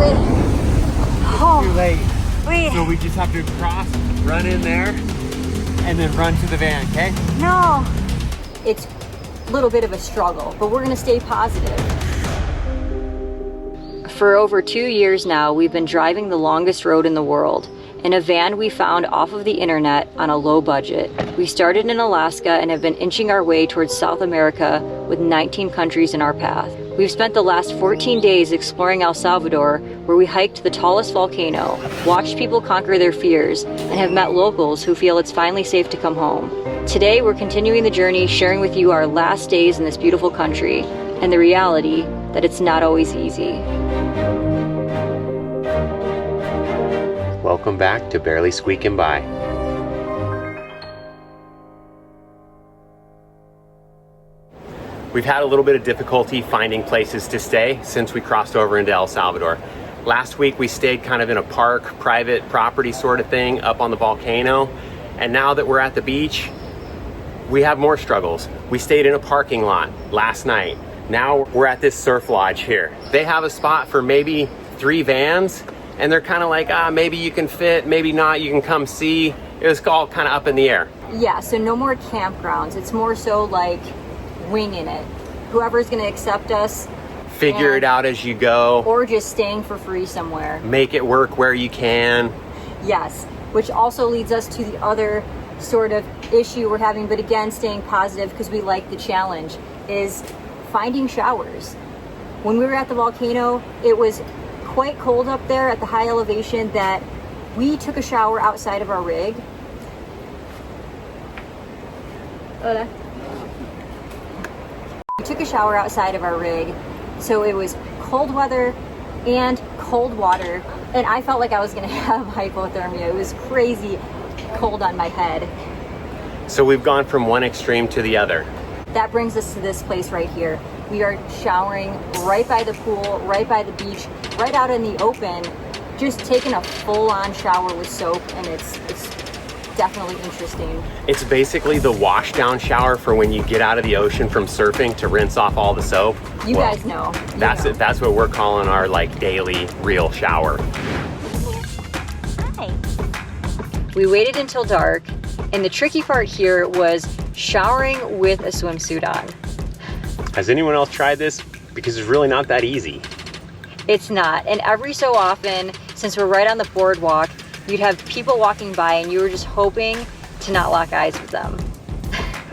Wait. Oh. Too late. Wait. So we just have to cross, run in there, and then run to the van, okay? No. It's a little bit of a struggle, but we're gonna stay positive. For over 2 years now, we've been driving the longest road in the world, in a van we found off of the internet on a low budget. We started in Alaska and have been inching our way towards South America with 19 countries in our path. We've spent the last 14 days exploring El Salvador, where we hiked the tallest volcano, watched people conquer their fears, and have met locals who feel it's finally safe to come home. Today, we're continuing the journey, sharing with you our last days in this beautiful country, and the reality that it's not always easy. Welcome back to Barely Squeakin By. We've had a little bit of difficulty finding places to stay since we crossed over into El Salvador. Last week we stayed kind of in a park, private property sort of thing up on the volcano. And now that we're at the beach, we have more struggles. We stayed in a parking lot last night. Now we're at this surf lodge here. They have a spot for maybe 3 vans, and they're kind of like, maybe you can fit, maybe not, you can come see. It was all kind of up in the air. Yeah, so no more campgrounds. It's more so like winging it. Whoever's gonna accept us. Figure it out as you go. Or just staying for free somewhere. Make it work where you can. Yes, which also leads us to the other sort of issue we're having, but again, staying positive because we like the challenge, is finding showers. When we were at the volcano, it was quite cold up there at the high elevation that we took a shower outside of our rig. We took a shower outside of our rig, so it was cold weather and cold water, and I felt like I was gonna have hypothermia. It was crazy cold on my head. So we've gone from one extreme to the other. That brings us to this place right here. We are showering right by the pool, right by the beach, right out in the open, just taking a full-on shower with soap, and it's definitely interesting. It's basically the wash down shower for when you get out of the ocean from surfing to rinse off all the soap. You guys know. That's it. That's what we're calling our like daily real shower. Hi. We waited until dark, and the tricky part here was showering with a swimsuit on. Has anyone else tried this? Because it's really not that easy. It's not, and every so often, since we're right on the boardwalk, you'd have people walking by and you were just hoping to not lock eyes with them.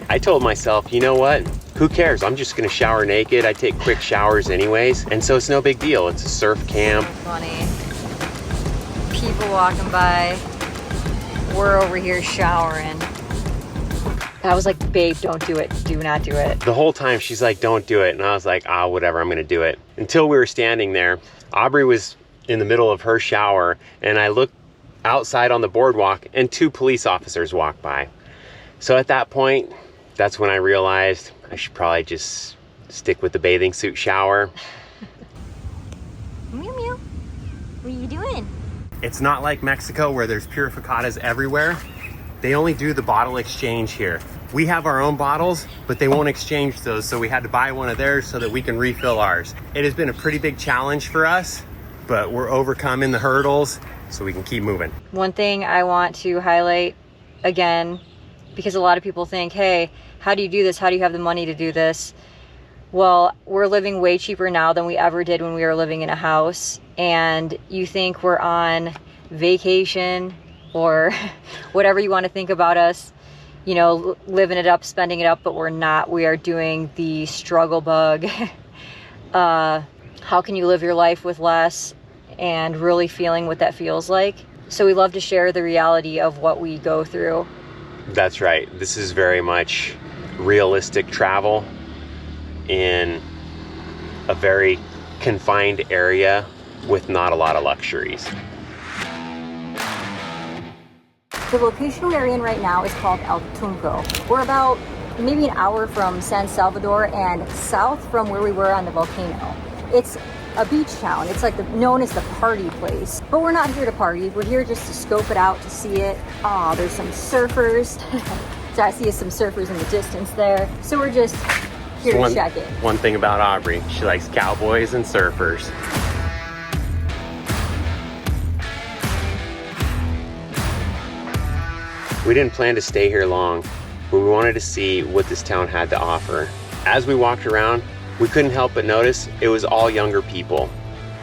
I told myself, you know what? Who cares? I'm just gonna shower naked. I take quick showers anyways, and so it's no big deal. It's a surf camp. Funny. People walking by. We're over here showering. I was like, babe, don't do it. Do not do it. The whole time she's like, don't do it. And I was like, whatever, I'm gonna do it. Until we were standing there, AuBrey was in the middle of her shower, and I looked outside on the boardwalk and 2 police officers walked by. So at that point, that's when I realized I should probably just stick with the bathing suit shower. Mew mew. What are you doing? It's not like Mexico where there's purificadas everywhere. They only do the bottle exchange here. We have our own bottles, but they won't exchange those, so we had to buy one of theirs so that we can refill ours. It has been a pretty big challenge for us, but we're overcoming the hurdles so we can keep moving. One thing I want to highlight again, because a lot of people think, hey, how do you do this? How do you have the money to do this? Well, we're living way cheaper now than we ever did when we were living in a house, and you think we're on vacation or whatever you want to think about us, you know, living it up, spending it up, but we're not. We are doing the struggle bug. How can you live your life with less, and really feeling what that feels like? So we love to share the reality of what we go through. That's right. This is very much realistic travel in a very confined area with not a lot of luxuries. The location we're in right now is called El Tunco. We're about maybe an hour from San Salvador and south from where we were on the volcano. It's a beach town. It's like known as the party place. But we're not here to party. We're here just to scope it out, to see it. Oh, there's some surfers. So I see some surfers in the distance there. So we're just here to check it. One thing about AuBrey, she likes cowboys and surfers. We didn't plan to stay here long, but we wanted to see what this town had to offer. As we walked around, we couldn't help but notice it was all younger people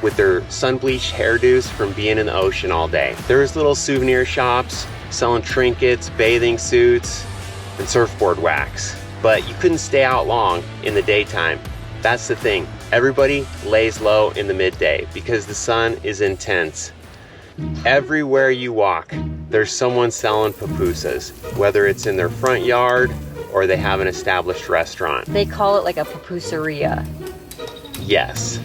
with their sun-bleached hairdos from being in the ocean all day. There was little souvenir shops selling trinkets, bathing suits, and surfboard wax. But you couldn't stay out long in the daytime. That's the thing. Everybody lays low in the midday because the sun is intense. Everywhere you walk, there's someone selling pupusas, whether it's in their front yard or they have an established restaurant. They call it like a pupuseria. Yes.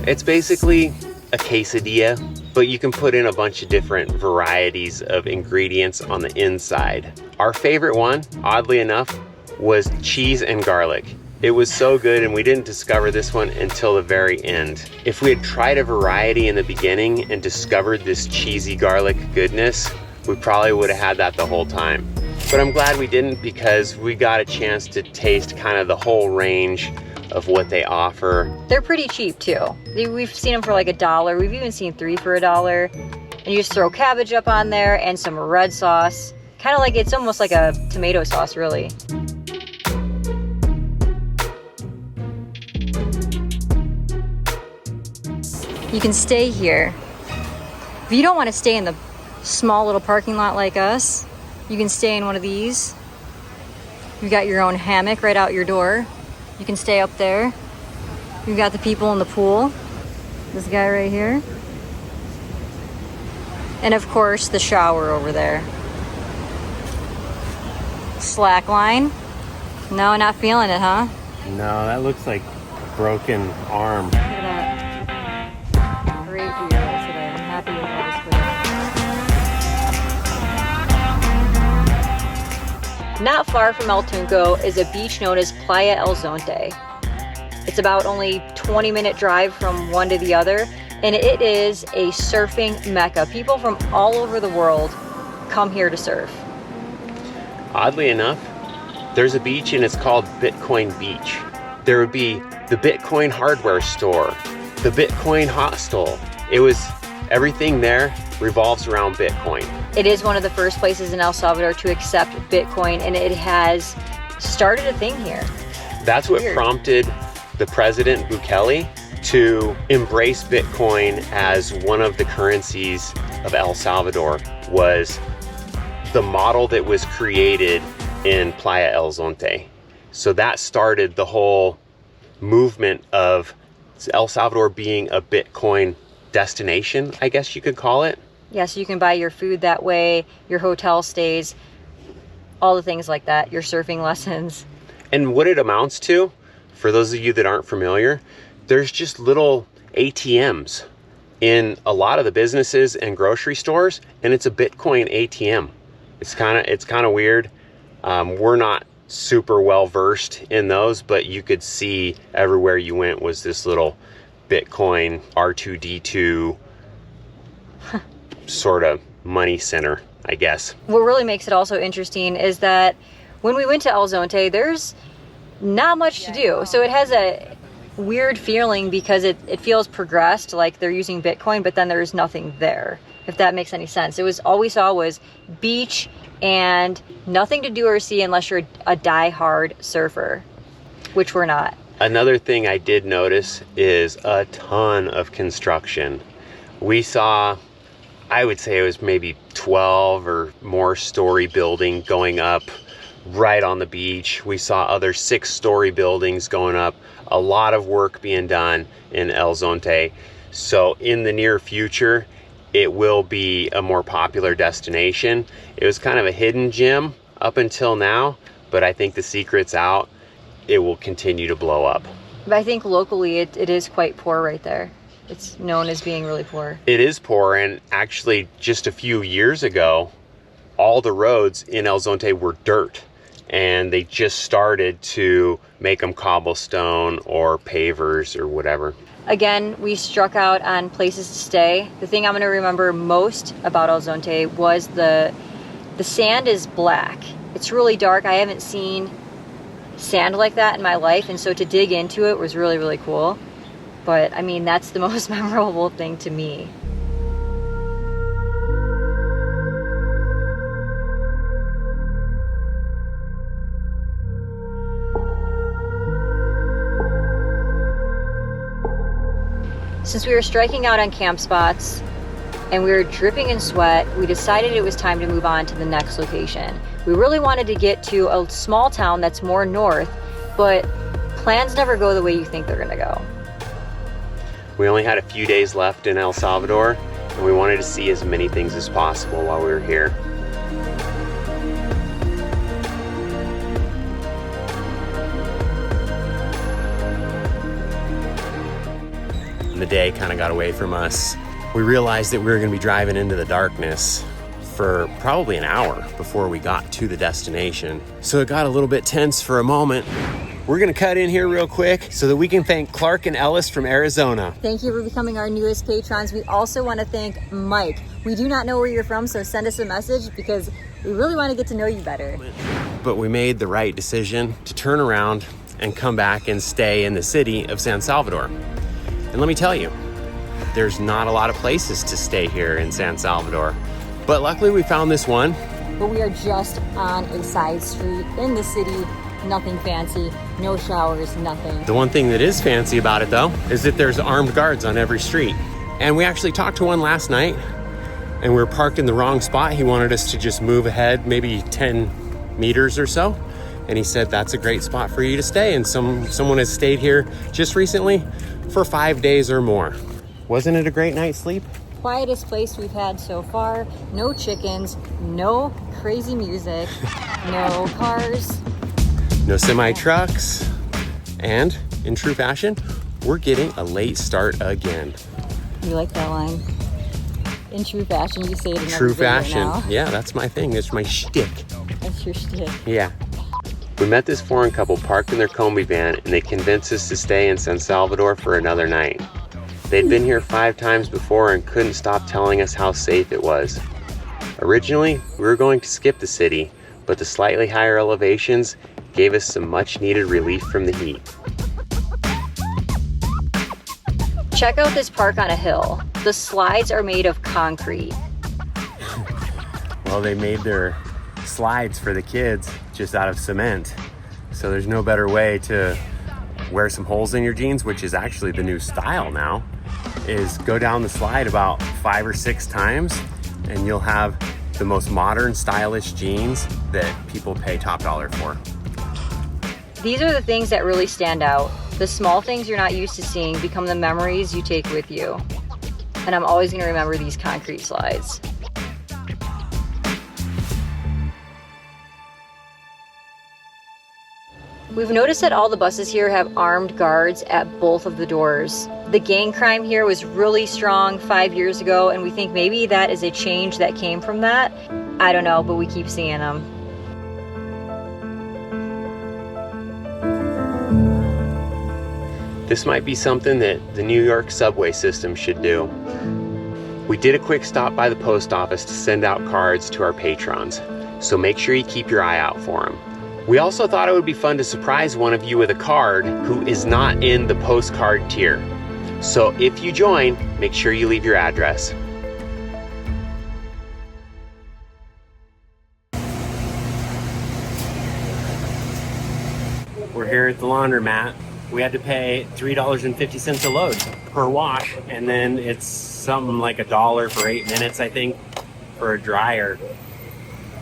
It's basically a quesadilla, but you can put in a bunch of different varieties of ingredients on the inside. Our favorite one, oddly enough, was cheese and garlic. It was so good, and we didn't discover this one until the very end. If we had tried a variety in the beginning and discovered this cheesy garlic goodness, we probably would have had that the whole time. But I'm glad we didn't, because we got a chance to taste kind of the whole range of what they offer. They're pretty cheap too. We've seen them for like $1. We've even seen 3 for $1. And you just throw cabbage up on there and some red sauce. Kind of like, it's almost like a tomato sauce, really. You can stay here. If you don't want to stay in the small little parking lot like us, you can stay in one of these. You've got your own hammock right out your door. You can stay up there. You've got the people in the pool. This guy right here. And of course, the shower over there. Slack line. No, not feeling it, huh? No, that looks like broken arm. Look at that. Great view today. I'm happy with all this footage. Not far from El Tunco is a beach known as Playa El Zonte. It's about only 20-minute drive from one to the other, and it is a surfing mecca. People from all over the world come here to surf. Oddly enough, there's a beach and it's called Bitcoin Beach. There would be the Bitcoin hardware store, the Bitcoin hostel. Everything there revolves around Bitcoin. It is one of the first places in El Salvador to accept Bitcoin, and it has started a thing here. That's what prompted the President Bukele to embrace Bitcoin as one of the currencies of El Salvador. Was the model that was created in Playa El Zonte. So that started the whole movement of El Salvador being a Bitcoin destination, I guess you could call it. Yeah, so you can buy your food that way, your hotel stays, all the things like that, your surfing lessons. And what it amounts to, for those of you that aren't familiar, there's just little ATMs in a lot of the businesses and grocery stores, and it's a Bitcoin ATM. It's kind of weird. We're not super well versed in those, but you could see everywhere you went was this little Bitcoin R2D2 sort of money center, I guess. What really makes it also interesting is that when we went to El Zonte, there's not much to do. So it has a weird feeling because it feels progressed, like they're using Bitcoin, but then there's nothing there, if that makes any sense. It was all we saw was beach and nothing to do or see unless you're a die-hard surfer, which we're not. Another thing I did notice is a ton of construction. We saw, I would say it was maybe 12 or more story building going up right on the beach. We saw other 6-story buildings going up. A lot of work being done in El Zonte. So in the near future, it will be a more popular destination. It was kind of a hidden gem up until now, but I think the secret's out. It will continue to blow up. But I think locally it is quite poor right there. It's known as being really poor. It is poor, and actually just a few years ago, all the roads in El Zonte were dirt, and they just started to make them cobblestone or pavers or whatever. Again, we struck out on places to stay. The thing I'm going to remember most about El Zonte was the sand is black. It's really dark. I haven't seen sand like that in my life, and so to dig into it was really, really cool. But I mean, that's the most memorable thing to me. Since we were striking out on camp spots and we were dripping in sweat, we decided it was time to move on to the next location. We really wanted to get to a small town that's more north, but plans never go the way you think they're gonna go. We only had a few days left in El Salvador, and we wanted to see as many things as possible while we were here. The day kind of got away from us. We realized that we were going to be driving into the darkness for probably an hour before we got to the destination. So it got a little bit tense for a moment. We're going to cut in here real quick so that we can thank Clark and Ellis from Arizona. Thank you for becoming our newest patrons. We also want to thank Mike. We do not know where you're from, so send us a message because we really want to get to know you better. But we made the right decision to turn around and come back and stay in the city of San Salvador. And let me tell you, there's not a lot of places to stay here in San Salvador. But luckily we found this one. But we are just on a side street in the city, nothing fancy, no showers, nothing. The one thing that is fancy about it though, is that there's armed guards on every street. And we actually talked to one last night and we were parked in the wrong spot. He wanted us to just move ahead maybe 10 meters or so. And he said, that's a great spot for you to stay. And someone has stayed here just recently for 5 days or more. Wasn't it a great night's sleep? Quietest place we've had so far. No chickens, no crazy music, no cars. No semi trucks. And in true fashion, we're getting a late start again. You like that line? In true fashion, you say it in True every video fashion. now. Yeah, that's my thing. It's my shtick. That's your shtick. Yeah. We met this foreign couple parked in their combi van and they convinced us to stay in San Salvador for another night. They'd been here 5 times before and couldn't stop telling us how safe it was. Originally, we were going to skip the city, but the slightly higher elevations gave us some much needed relief from the heat. Check out this park on a hill. The slides are made of concrete. Well, they made their slides for the kids just out of cement. So there's no better way to wear some holes in your jeans, which is actually the new style now, is go down the slide about 5 or 6 times and you'll have the most modern, stylish jeans that people pay top dollar for. These are the things that really stand out. The small things you're not used to seeing become the memories you take with you. And I'm always gonna remember these concrete slides. We've noticed that all the buses here have armed guards at both of the doors. The gang crime here was really strong 5 years ago, and we think maybe that is a change that came from that. I don't know, but we keep seeing them. This might be something that the New York subway system should do. We did a quick stop by the post office to send out cards to our patrons, so make sure you keep your eye out for them. We also thought it would be fun to surprise one of you with a card who is not in the postcard tier. So if you join, make sure you leave your address. We're here at the laundromat. We had to pay $3.50 a load per wash, and then it's something like $1 for 8 minutes, I think, for a dryer.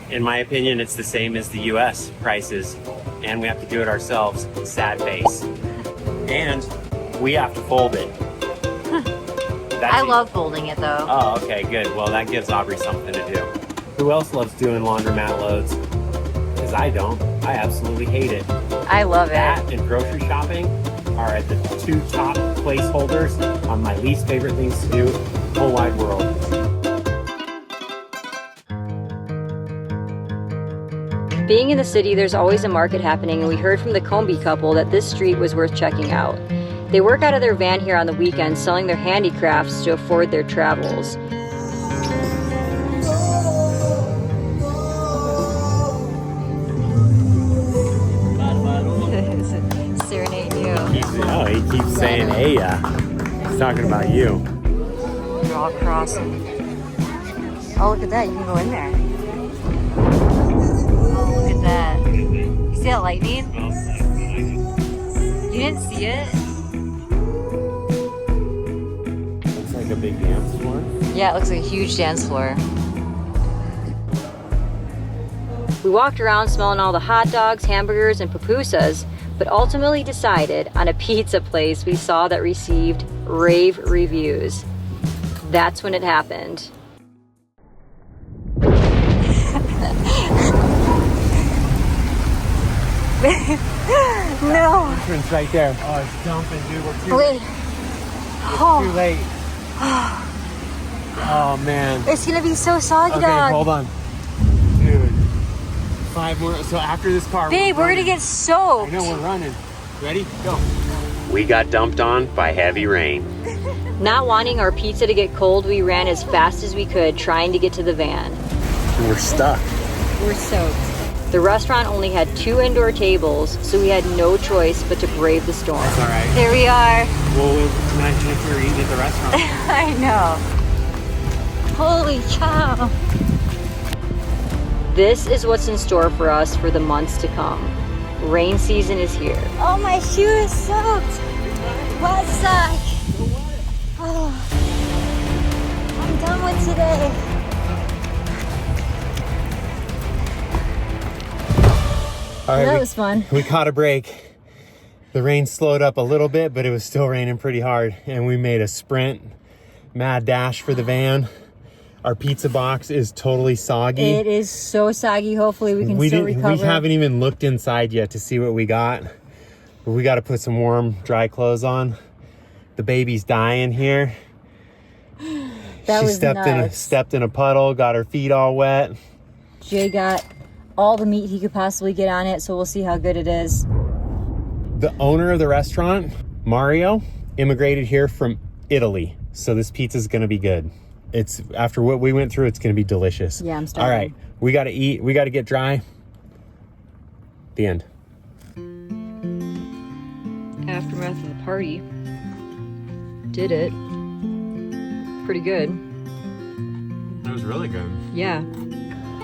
In my opinion, it's the same as the US prices, and we have to do it ourselves. Sad face. And we have to fold it. I love folding it though. Oh, okay, good. Well, that gives AuBrey something to do. Who else loves doing laundromat loads? Because I don't. I absolutely hate it. I love it. That and grocery shopping are at the 2 top placeholders on my least favorite things to do in the whole wide world. Being in the city, there's always a market happening, and we heard from the Combi couple that this street was worth checking out. They work out of their van here on the weekends, selling their handicrafts to afford their travels. Serenade you. Oh, he keeps saying, hey, he's talking about you. You're all crossing. Oh, look at that. You can go in there. Look at that. You see that lightning? You didn't see it? like a big dance floor. Yeah, it looks like a huge dance floor. We walked around smelling all the hot dogs, hamburgers, and pupusas, but ultimately decided on a pizza place we saw that received rave reviews. That's when it happened. No. Entrance right there. Oh, it's dumping, dude. We're too Wait. late. It's too late. Oh, man. It's gonna be so soggy, okay, dog. hold on. Dude. 5 more. So after this car, Babe, we're gonna get soaked. I know, we're running. Ready? Go. We got dumped on by heavy rain. Not wanting our pizza to get cold, we ran as fast as we could, trying to get to the van. We're stuck. We're soaked. The restaurant only had 2 indoor tables, so we had no choice but to brave the storm. That's all right. Here we are. Well, imagine if we were eating at the restaurant. I know. Holy cow. This is what's in store for us for the months to come. Rain season is here. Oh, my shoe is soaked. Wet sock. Oh, I'm done with today. All right, That was fun. We caught a break. The rain slowed up a little bit, but it was still raining pretty hard. And we made a sprint, mad dash for the van. Our pizza box is totally soggy. It is so soggy. Hopefully we can still recover. We haven't even looked inside yet to see what we got. But we got to put some warm, dry clothes on. The baby's dying here. That was nuts. Stepped in a puddle, got her feet all wet. Jay got all the meat he could possibly get on it, so we'll see how good it is. The owner of the restaurant, Mario, immigrated here from Italy. So this pizza's gonna be good. It's after what we went through, it's gonna be delicious. Yeah, I'm starving. All right, we gotta eat, we gotta get dry. The end. Aftermath of the party. Did it. Pretty good. That was really good. Yeah.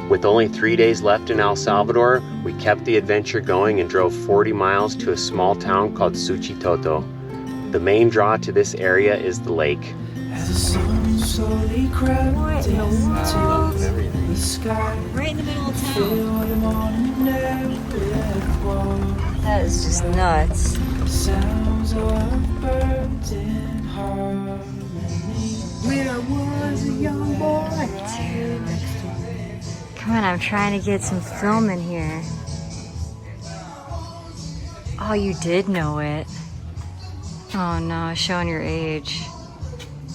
With only 3 days left in El Salvador, we kept the adventure going and drove 40 miles to a small town called Suchi Toto. The main draw to this area is the lake. As the sun slowly crept into the sky, Right in the middle of town. fill the morning air with warmth. That is just nuts. Sounds of birds in harmony. When I was a young boy, Come on, I'm trying to get some film in here. Oh, you did know it. Oh no, showing your age.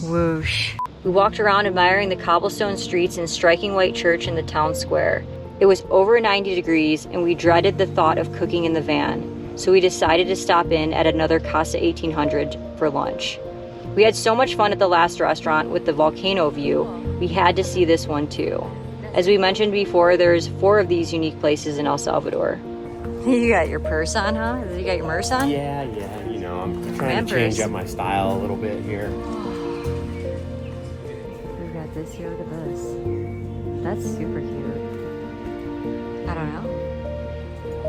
Whoosh. We walked around admiring the cobblestone streets and striking white church in the town square. It was over 90 degrees and we dreaded the thought of cooking in the van, so we decided to stop in at another Casa 1800 for lunch. We had so much fun at the last restaurant with the volcano view, we had to see this one too. As we mentioned before, there's 4 of these unique places in El Salvador. You got your purse on, huh? You got your merce on? Yeah, you know, I'm trying to change up my style a little bit here. We got this here, look at this. That's super cute. I don't know.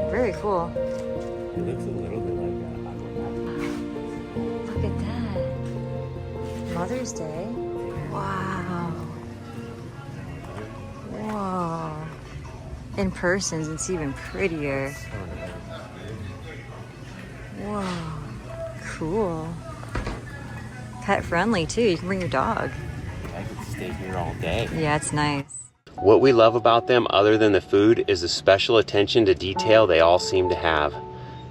Very cool. It looks a little bit like that. Look at that. Mother's Day. Wow. Whoa. In person, it's even prettier. Whoa. Cool. Pet friendly too. You can bring your dog. I could stay here all day. Yeah, it's nice. What we love about them, other than the food, is the special attention to detail they all seem to have.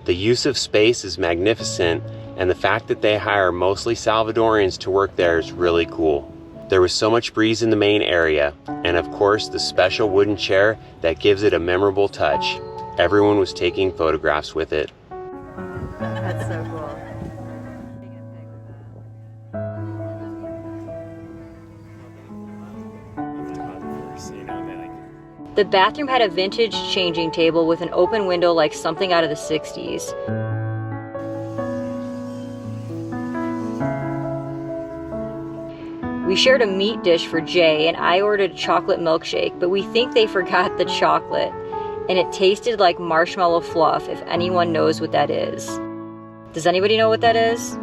The use of space is magnificent, and the fact that they hire mostly Salvadorians to work there is really cool. There was so much breeze in the main area, and of course the special wooden chair that gives it a memorable touch. Everyone was taking photographs with it. That's so cool. The bathroom had a vintage changing table with an open window like something out of the 60s. We shared a meat dish for Jay and I ordered a chocolate milkshake, but we think they forgot the chocolate and it tasted like marshmallow fluff, if anyone knows what that is. Does anybody know what that is?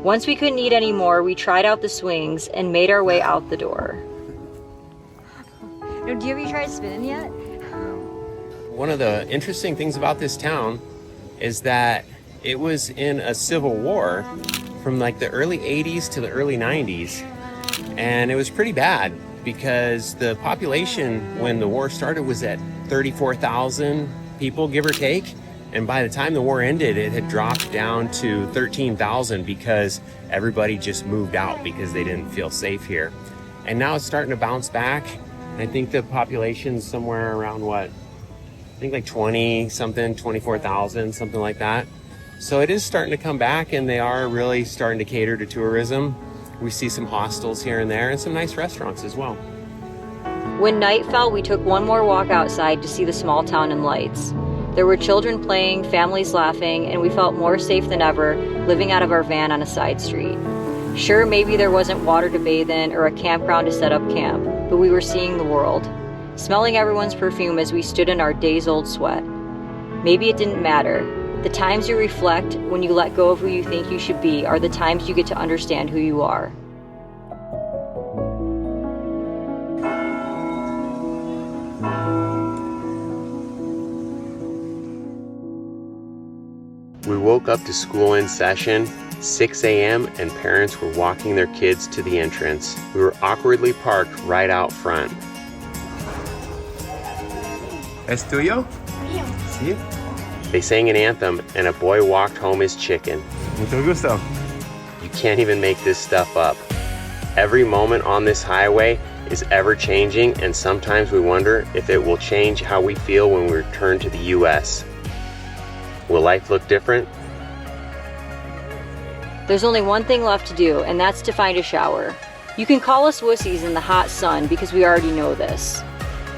Once we couldn't eat anymore, we tried out the swings and made our way out the door. Have you tried spinning yet? One of the interesting things about this town is that it was in a civil war from like the early 80s to the early 90s. And it was pretty bad because the population when the war started was at 34,000 people, give or take. And by the time the war ended, it had dropped down to 13,000 because everybody just moved out because they didn't feel safe here. And now it's starting to bounce back. I think the population's somewhere around what? I think like 20 something, 24,000, something like that. So it is starting to come back, and they are really starting to cater to tourism. We see some hostels here and there and some nice restaurants as well. When night fell, we took one more walk outside to see the small town and lights. There were children playing, families laughing, and we felt more safe than ever living out of our van on a side street. Sure, maybe there wasn't water to bathe in or a campground to set up camp, but we were seeing the world, smelling everyone's perfume as we stood in our days-old sweat. Maybe it didn't matter. The times you reflect when you let go of who you think you should be are the times you get to understand who you are. We woke up to school in session, 6 a.m., and parents were walking their kids to the entrance. We were awkwardly parked right out front. ¿Es tuyo? Mío. Sí. They sang an anthem, and a boy walked home his chicken. Mucho gusto. You can't even make this stuff up. Every moment on this highway is ever changing, and sometimes we wonder if it will change how we feel when we return to the U.S. Will life look different? There's only one thing left to do, and that's to find a shower. You can call us wussies in the hot sun because we already know this.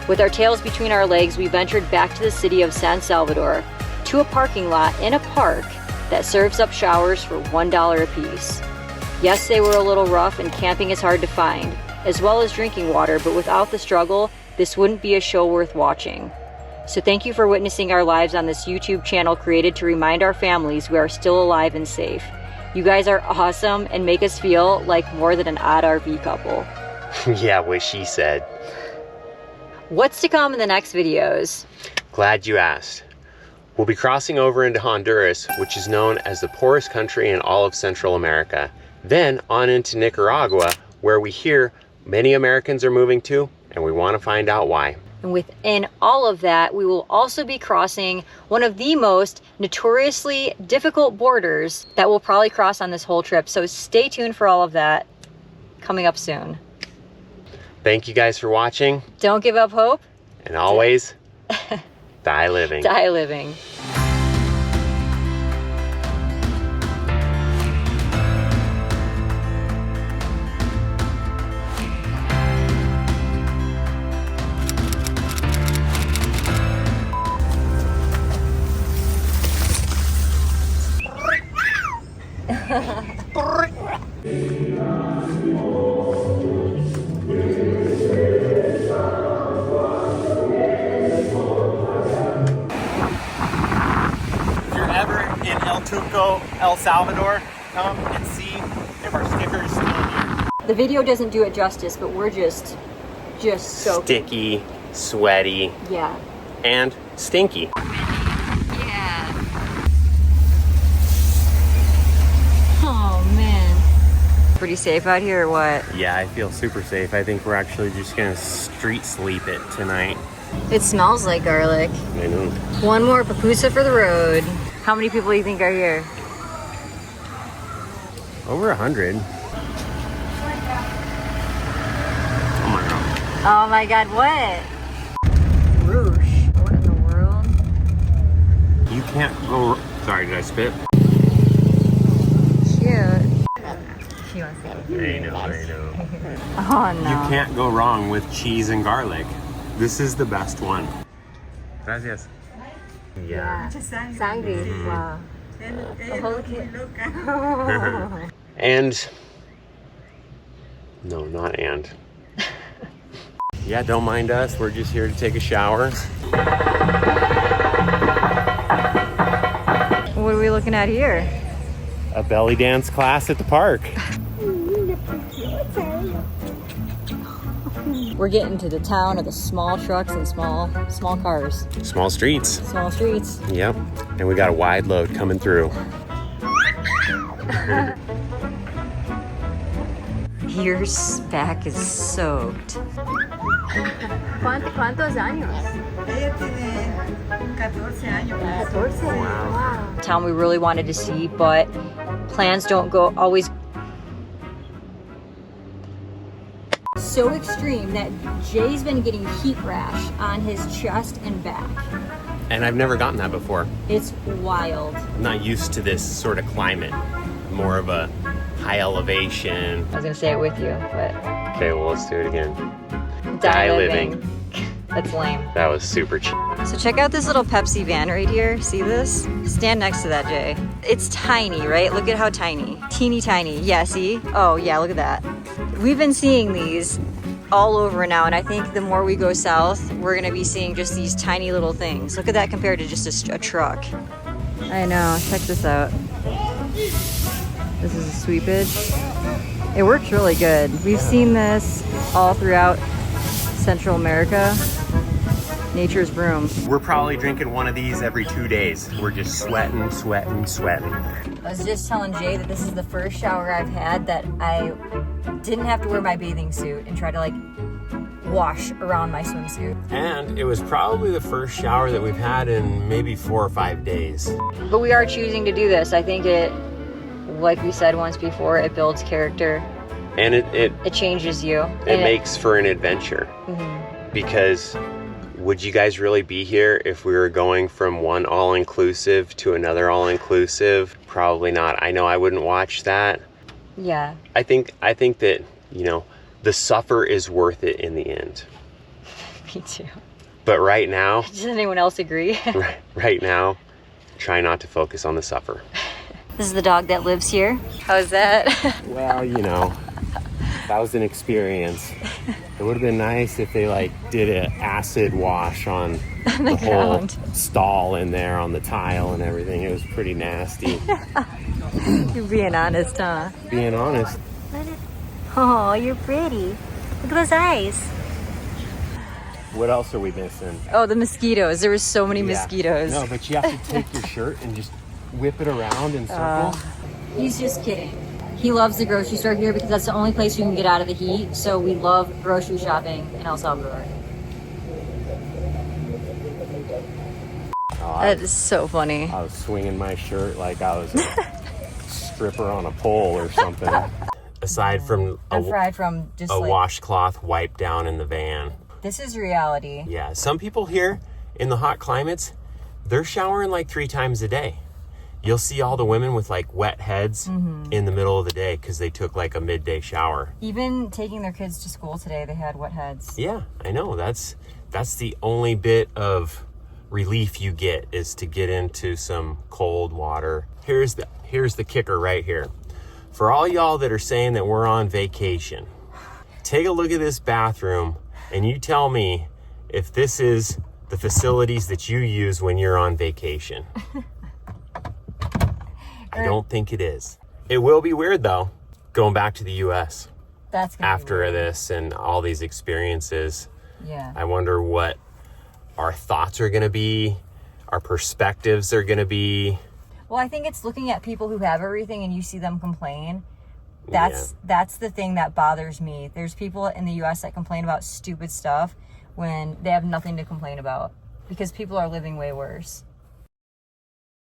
With our tails between our legs, we ventured back to the city of San Salvador, to a parking lot in a park that serves up showers for $1 a piece. Yes, they were a little rough and camping is hard to find, as well as drinking water, but without the struggle, this wouldn't be a show worth watching. So thank you for witnessing our lives on this YouTube channel created to remind our families we are still alive and safe. You guys are awesome and make us feel like more than an odd RV couple. Yeah, what she said. What's to come in the next videos? Glad you asked. We'll be crossing over into Honduras, which is known as the poorest country in all of Central America. Then on into Nicaragua, where we hear many Americans are moving to, and we want to find out why. And within all of that, we will also be crossing one of the most notoriously difficult borders that we'll probably cross on this whole trip. So stay tuned for all of that coming up soon. Thank you guys for watching. Don't give up hope. And always, die living. Die living. El Salvador, come and see if our stickers still here. The video doesn't do it justice, but we're just so sticky, sweaty, yeah, and stinky. Yeah. Oh man. Pretty safe out here or what? Yeah, I feel super safe. I think we're actually just gonna street sleep it tonight. It smells like garlic. I know. One more pupusa for the road. How many people do you think are here? Over 100. Oh my god. Oh my god, what? Roosh. What in the world? You can't go. Sorry, did I spit? Cute. She wants to I know. Oh no. You can't go wrong with cheese and garlic. This is the best one. Gracias. Yeah. Sangre. Wow. And no, not and. Yeah, don't mind us. We're just here to take a shower. What are we looking at here? a belly dance class at the park. We're getting to the town of the small trucks and small cars. Small streets. Small streets. Yep. And we got a wide load coming through. Your back is soaked. ¿Cuántos años? Ella tiene 14 años. 14. Wow. Town we really wanted to see, but plans don't go always so extreme that Jay's been getting heat rash on his chest and back. And I've never gotten that before. It's wild. I'm not used to this sort of climate. More of a high elevation. I was gonna say it with you, but Okay, well, let's do it again. die living. That's lame. That was super cheap. So check out this little Pepsi van right here. See this? Stand next to that, Jay. It's tiny, right? Look at how tiny. Teeny tiny. Yeah, see? Oh yeah, look at that. We've been seeing these all over now, and I think the more we go south, we're gonna be seeing just these tiny little things. Look at that compared to just a truck. I know, check this out. This is a sweepage. It works really good. We've seen this all throughout Central America. Nature's broom. We're probably drinking one of these every 2 days. We're just sweating. I was just telling Jay that this is the first shower I've had that I didn't have to wear my bathing suit and try to like wash around my swimsuit. And it was probably the first shower that we've had in maybe 4 or 5 days. But we are choosing to do this. I think it, like we said once before, it builds character. And it changes you. It makes for an adventure. Because would you guys really be here if we were going from one all-inclusive to another all-inclusive? Probably not. I know I wouldn't watch that. Yeah. I think that, you know, the suffer is worth it in the end. Me too. But right now, Does anyone else agree? right now, try not to focus on the suffer. This is the dog that lives here. How's that? Well, you know, that was an experience. It would have been nice if they like did an acid wash on the whole ground. stall in there on the tile and everything. It was pretty nasty. You're being honest, huh? Being honest. Oh, you're pretty. Look at those eyes. What else are we missing? Oh, the mosquitoes. There were so many Yeah. mosquitoes. No, but you have to take your shirt and just whip it around in circles. He's just kidding. He loves the grocery store here because that's the only place you can get out of the heat. So we love grocery shopping in El Salvador. That is so funny. I was swinging my shirt like I was a stripper on a pole or something. Aside from Aside from just a like, washcloth wiped down in the van. this is reality. Yeah, some people here in the hot climates, they're showering like 3 times a day. You'll see all the women with like wet heads in the middle of the day because they took like a midday shower. Even taking their kids to school today, they had wet heads. Yeah, I know. That's the only bit of relief you get is to get into some cold water. Here's the kicker right here. For all y'all that are saying that we're on vacation, take a look at this bathroom and you tell me if this is the facilities that you use when you're on vacation. I don't think it is. It will be weird though, going back to the US That's gonna be after weird. this and all these experiences. Yeah. I wonder what our thoughts are gonna be, our perspectives are gonna be. Well, I think it's looking at people who have everything and you see them complain. That's the thing that bothers me. There's people in the US that complain about stupid stuff when they have nothing to complain about because people are living way worse.